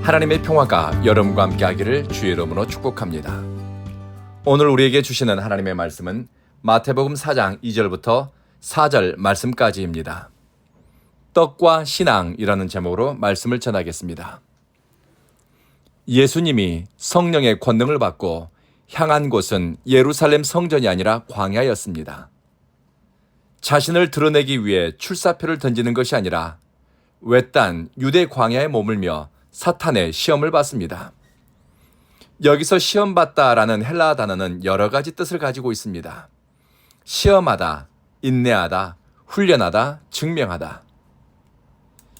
하나님의 평화가 여러분과 함께하기를 주의 이름으로 축복합니다. 오늘 우리에게 주시는 하나님의 말씀은 마태복음 4장 2절부터 4절 말씀까지입니다. 떡과 신앙이라는 제목으로 말씀을 전하겠습니다. 예수님이 성령의 권능을 받고 향한 곳은 예루살렘 성전이 아니라 광야였습니다. 자신을 드러내기 위해 출사표를 던지는 것이 아니라 외딴 유대 광야에 머물며 사탄의 시험을 받습니다. 여기서 시험받다라는 헬라어 단어는 여러 가지 뜻을 가지고 있습니다. 시험하다, 인내하다, 훈련하다, 증명하다.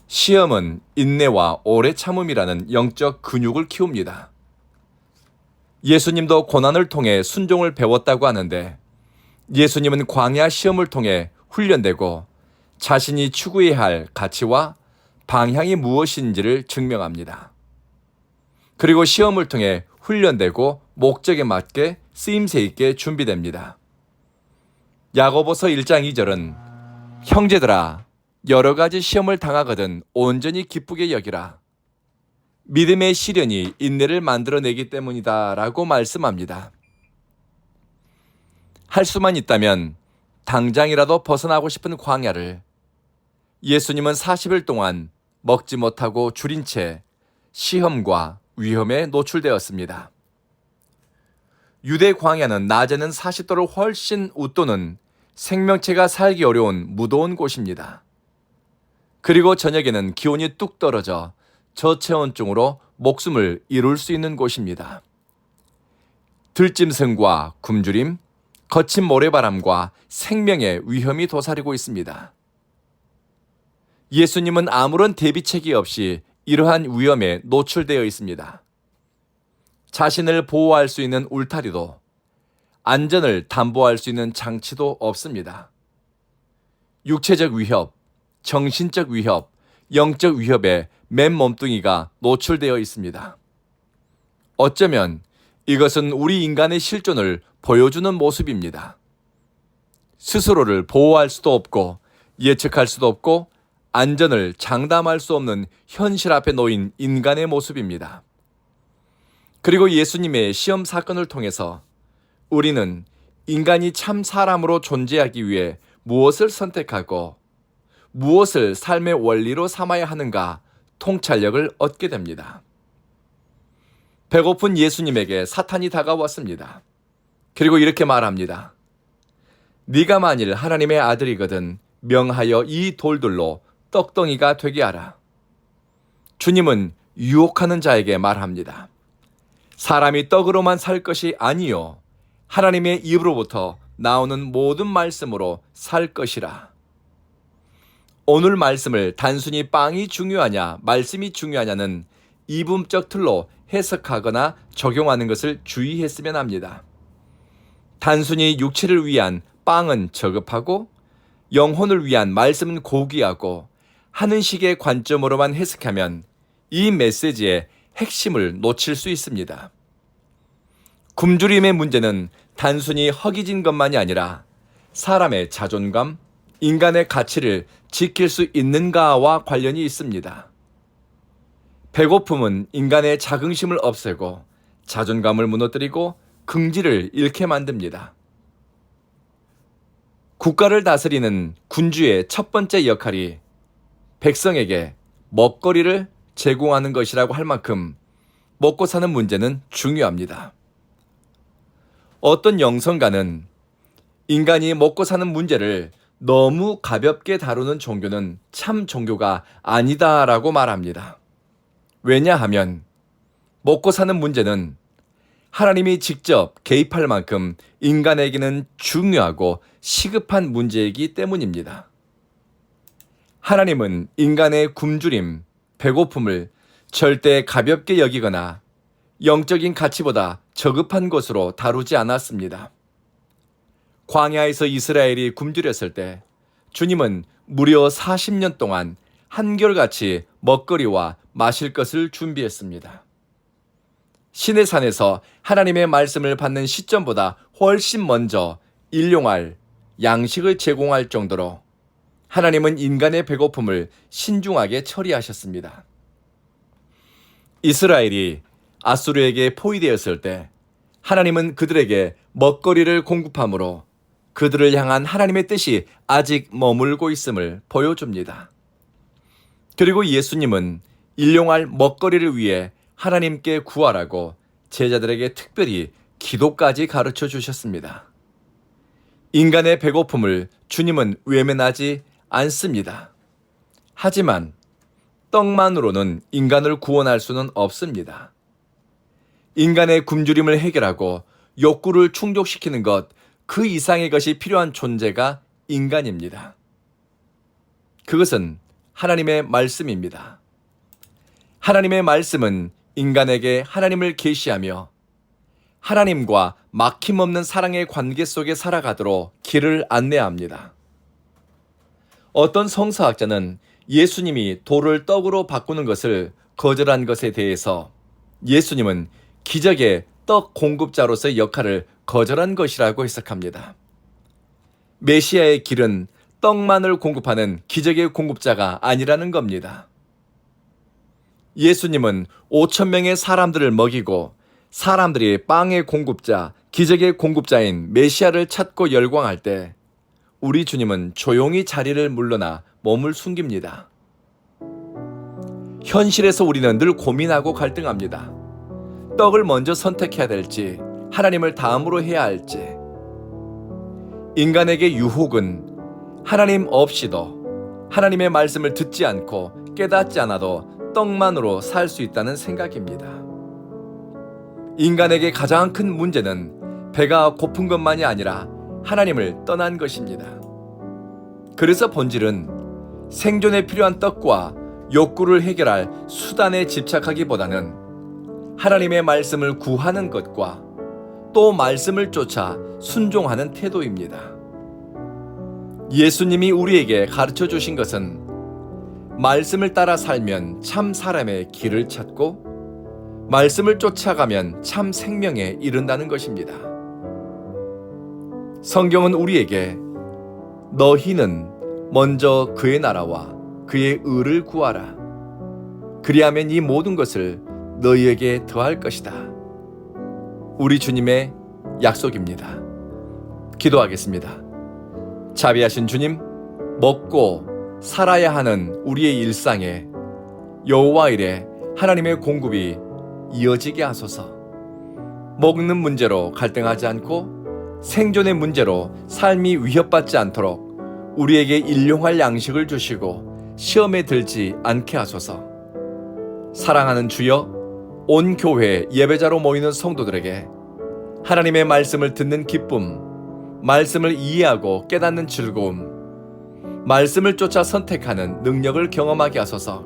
시험은 인내와 오래 참음이라는 영적 근육을 키웁니다. 예수님도 고난을 통해 순종을 배웠다고 하는데 예수님은 광야 시험을 통해 훈련되고 자신이 추구해야 할 가치와 방향이 무엇인지를 증명합니다. 그리고 시험을 통해 훈련되고 목적에 맞게 쓰임새 있게 준비됩니다. 야고보서 1장 2절은 형제들아 여러 가지 시험을 당하거든 온전히 기쁘게 여기라. 믿음의 시련이 인내를 만들어내기 때문이다 라고 말씀합니다. 할 수만 있다면 당장이라도 벗어나고 싶은 광야를 예수님은 40일 동안 먹지 못하고 줄인 채 시험과 위험에 노출되었습니다. 유대 광야는 낮에는 40도를 훨씬 웃도는 생명체가 살기 어려운 무더운 곳입니다. 그리고 저녁에는 기온이 뚝 떨어져 저체온증으로 목숨을 잃을 수 있는 곳입니다. 들짐승과 굶주림, 거친 모래바람과 생명의 위험이 도사리고 있습니다. 예수님은 아무런 대비책이 없이 이러한 위험에 노출되어 있습니다. 자신을 보호할 수 있는 울타리도, 안전을 담보할 수 있는 장치도 없습니다. 육체적 위협, 정신적 위협, 영적 위협에 맨 몸뚱이가 노출되어 있습니다. 어쩌면 이것은 우리 인간의 실존을 보여주는 모습입니다. 스스로를 보호할 수도 없고 예측할 수도 없고 안전을 장담할 수 없는 현실 앞에 놓인 인간의 모습입니다. 그리고 예수님의 시험 사건을 통해서 우리는 인간이 참 사람으로 존재하기 위해 무엇을 선택하고 무엇을 삶의 원리로 삼아야 하는가 통찰력을 얻게 됩니다. 배고픈 예수님에게 사탄이 다가왔습니다. 그리고 이렇게 말합니다. 네가 만일 하나님의 아들이거든 명하여 이 돌들로 떡덩이가 되게 하라. 주님은 유혹하는 자에게 말합니다. 사람이 떡으로만 살 것이 아니요 하나님의 입으로부터 나오는 모든 말씀으로 살 것이라. 오늘 말씀을 단순히 빵이 중요하냐 말씀이 중요하냐는 이분적 틀로 해석하거나 적용하는 것을 주의했으면 합니다. 단순히 육체를 위한 빵은 저급하고 영혼을 위한 말씀은 고귀하고 하는 식의 관점으로만 해석하면 이 메시지의 핵심을 놓칠 수 있습니다. 굶주림의 문제는 단순히 허기진 것만이 아니라 사람의 자존감, 인간의 가치를 지킬 수 있는가와 관련이 있습니다. 배고픔은 인간의 자긍심을 없애고 자존감을 무너뜨리고 긍지를 잃게 만듭니다. 국가를 다스리는 군주의 첫 번째 역할이 백성에게 먹거리를 제공하는 것이라고 할 만큼 먹고 사는 문제는 중요합니다. 어떤 영성가는 인간이 먹고 사는 문제를 너무 가볍게 다루는 종교는 참 종교가 아니다라고 말합니다. 왜냐하면 먹고 사는 문제는 하나님이 직접 개입할 만큼 인간에게는 중요하고 시급한 문제이기 때문입니다. 하나님은 인간의 굶주림, 배고픔을 절대 가볍게 여기거나 영적인 가치보다 저급한 것으로 다루지 않았습니다. 광야에서 이스라엘이 굶주렸을 때 주님은 무려 40년 동안 한결같이 먹거리와 마실 것을 준비했습니다. 시내산에서 하나님의 말씀을 받는 시점보다 훨씬 먼저 일용할 양식을 제공할 정도로 하나님은 인간의 배고픔을 신중하게 처리하셨습니다. 이스라엘이 아수르에게 포위되었을 때 하나님은 그들에게 먹거리를 공급함으로 그들을 향한 하나님의 뜻이 아직 머물고 있음을 보여줍니다. 그리고 예수님은 일용할 먹거리를 위해 하나님께 구하라고 제자들에게 특별히 기도까지 가르쳐 주셨습니다. 인간의 배고픔을 주님은 외면하지 않습니다. 하지만 떡만으로는 인간을 구원할 수는 없습니다. 인간의 굶주림을 해결하고 욕구를 충족시키는 것, 그 이상의 것이 필요한 존재가 인간입니다. 그것은 하나님의 말씀입니다. 하나님의 말씀은 인간에게 하나님을 계시하며 하나님과 막힘없는 사랑의 관계 속에 살아가도록 길을 안내합니다. 어떤 성서학자는 예수님이 돌을 떡으로 바꾸는 것을 거절한 것에 대해서 예수님은 기적의 떡 공급자로서의 역할을 거절한 것이라고 해석합니다. 메시아의 길은 떡만을 공급하는 기적의 공급자가 아니라는 겁니다. 예수님은 5,000명의 사람들을 먹이고 사람들이 빵의 공급자, 기적의 공급자인 메시아를 찾고 열광할 때 우리 주님은 조용히 자리를 물러나 몸을 숨깁니다. 현실에서 우리는 늘 고민하고 갈등합니다. 떡을 먼저 선택해야 될지, 하나님을 다음으로 해야 할지. 인간에게 유혹은 하나님 없이도 하나님의 말씀을 듣지 않고 깨닫지 않아도 떡만으로 살 수 있다는 생각입니다. 인간에게 가장 큰 문제는 배가 고픈 것만이 아니라 하나님을 떠난 것입니다. 그래서 본질은 생존에 필요한 떡과 욕구를 해결할 수단에 집착하기보다는 하나님의 말씀을 구하는 것과 또 말씀을 쫓아 순종하는 태도입니다. 예수님이 우리에게 가르쳐 주신 것은 말씀을 따라 살면 참 사람의 길을 찾고 말씀을 쫓아가면 참 생명에 이른다는 것입니다. 성경은 우리에게 너희는 먼저 그의 나라와 그의 의를 구하라. 그리하면 이 모든 것을 너희에게 더할 것이다. 우리 주님의 약속입니다. 기도하겠습니다. 자비하신 주님, 먹고 살아야 하는 우리의 일상에 여호와 일에 하나님의 공급이 이어지게 하소서. 먹는 문제로 갈등하지 않고 생존의 문제로 삶이 위협받지 않도록 우리에게 일용할 양식을 주시고 시험에 들지 않게 하소서. 사랑하는 주여, 온 교회 예배자로 모이는 성도들에게 하나님의 말씀을 듣는 기쁨, 말씀을 이해하고 깨닫는 즐거움, 말씀을 쫓아 선택하는 능력을 경험하게 하소서.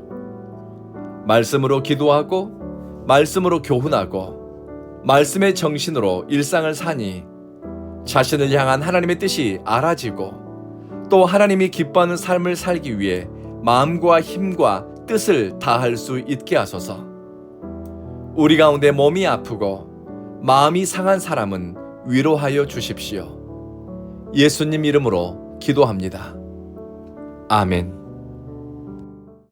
말씀으로 기도하고 말씀으로 교훈하고 말씀의 정신으로 일상을 사니 자신을 향한 하나님의 뜻이 알아지고 또 하나님이 기뻐하는 삶을 살기 위해 마음과 힘과 뜻을 다할 수 있게 하소서. 우리 가운데 몸이 아프고 마음이 상한 사람은 위로하여 주십시오. 예수님 이름으로 기도합니다. 아멘.